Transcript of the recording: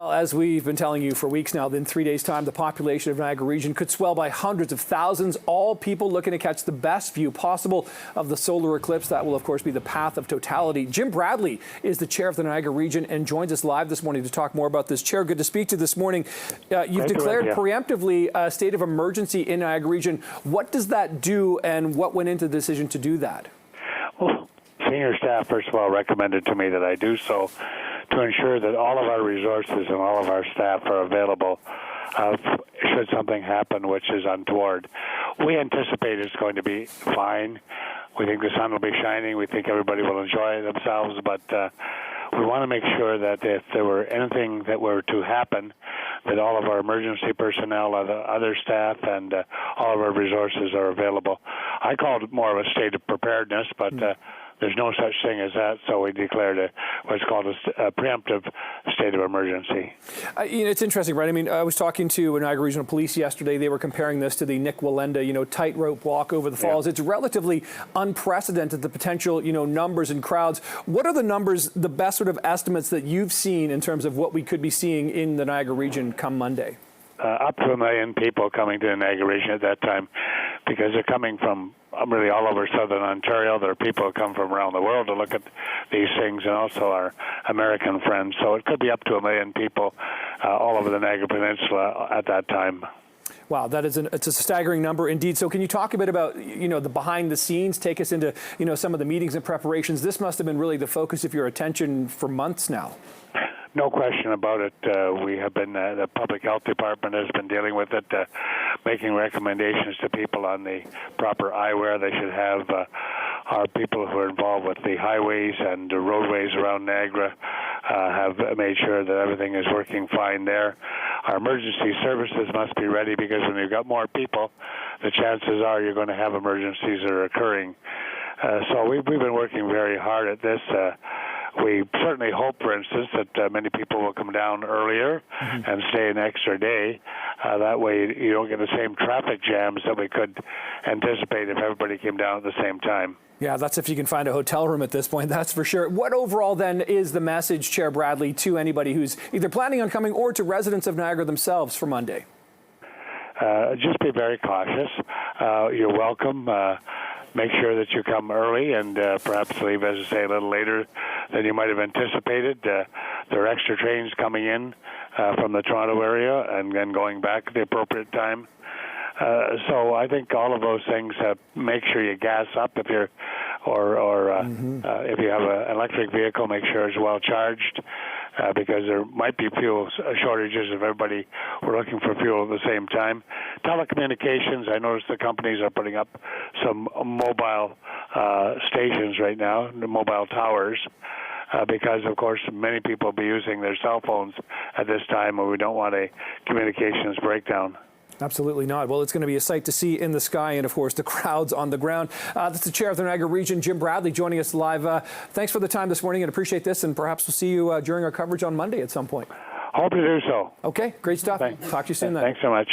Well, as we've been telling you for weeks now, in 3 days' time, the population of Niagara Region could swell by hundreds of thousands, all people looking to catch the best view possible of the solar eclipse. That will, of course, be the path of totality. Jim Bradley is the chair of the Niagara Region and joins us live this morning to talk more about this. Chair, good to speak to you this morning. You've declared preemptively a state of emergency in Niagara Region. What does that do, and what went into the decision to do that? Well, senior staff, first of all, recommended to me that I do so to ensure that all of our resources and all of our staff are available should something happen which is untoward. We anticipate it's going to be fine. We think the sun will be shining. We think everybody will enjoy themselves, but we want to make sure that if there were anything that were to happen, that all of our emergency personnel, other staff, and all of our resources are available. I called it more of a state of preparedness, but there's no such thing as that, so we declared what's called a preemptive state of emergency. It's interesting, right? I mean, I was talking to Niagara Regional Police yesterday. They were comparing this to the Nick Walenda, tightrope walk over the falls. Yeah. It's relatively unprecedented, the potential, numbers and crowds. What are the numbers, the best sort of estimates that you've seen in terms of what we could be seeing in the Niagara Region come Monday? Up to 1 million people coming to the Niagara Region at that time, because they're coming from really all over southern Ontario. There are people who come from around the world to look at these things, and also our American friends. So it could be up to 1 million people all over the Niagara Peninsula at that time. Wow, it's a staggering number indeed. So can you talk a bit about, the behind the scenes, take us into, some of the meetings and preparations? This must have been really the focus of your attention for months now. No question about it. We have been, the Public Health Department has been dealing with it, making recommendations to people on the proper eyewear they should have. Our people who are involved with the highways and the roadways around Niagara have made sure that everything is working fine there. Our emergency services must be ready, because when you've got more people, the chances are you're going to have emergencies that are occurring. So we've been working very hard at this. We certainly hope, for instance, that many people will come down earlier and stay an extra day. That way you don't get the same traffic jams that we could anticipate if everybody came down at the same time. Yeah, that's if you can find a hotel room at this point, that's for sure. What overall then is the message, Chair Bradley, to anybody who's either planning on coming or to residents of Niagara themselves for Monday? Just be very cautious. You're welcome. Make sure that you come early and perhaps leave, as I say, a little later than you might have anticipated. There are extra trains coming in from the Toronto area and then going back at the appropriate time. So I think all of those things, make sure you gas up if you're, if you have an electric vehicle, make sure it's well charged. Because there might be fuel shortages if everybody were looking for fuel at the same time. Telecommunications, I noticed the companies are putting up some mobile stations right now, mobile towers, because, of course, many people will be using their cell phones at this time, and we don't want a communications breakdown. Absolutely not. Well, it's going to be a sight to see in the sky and, of course, the crowds on the ground. That's the chair of the Niagara Region, Jim Bradley, joining us live. Thanks for the time this morning and appreciate this, and perhaps we'll see you during our coverage on Monday at some point. Hope to do so. Okay, great stuff. Thanks. Talk to you soon then. Thanks so much.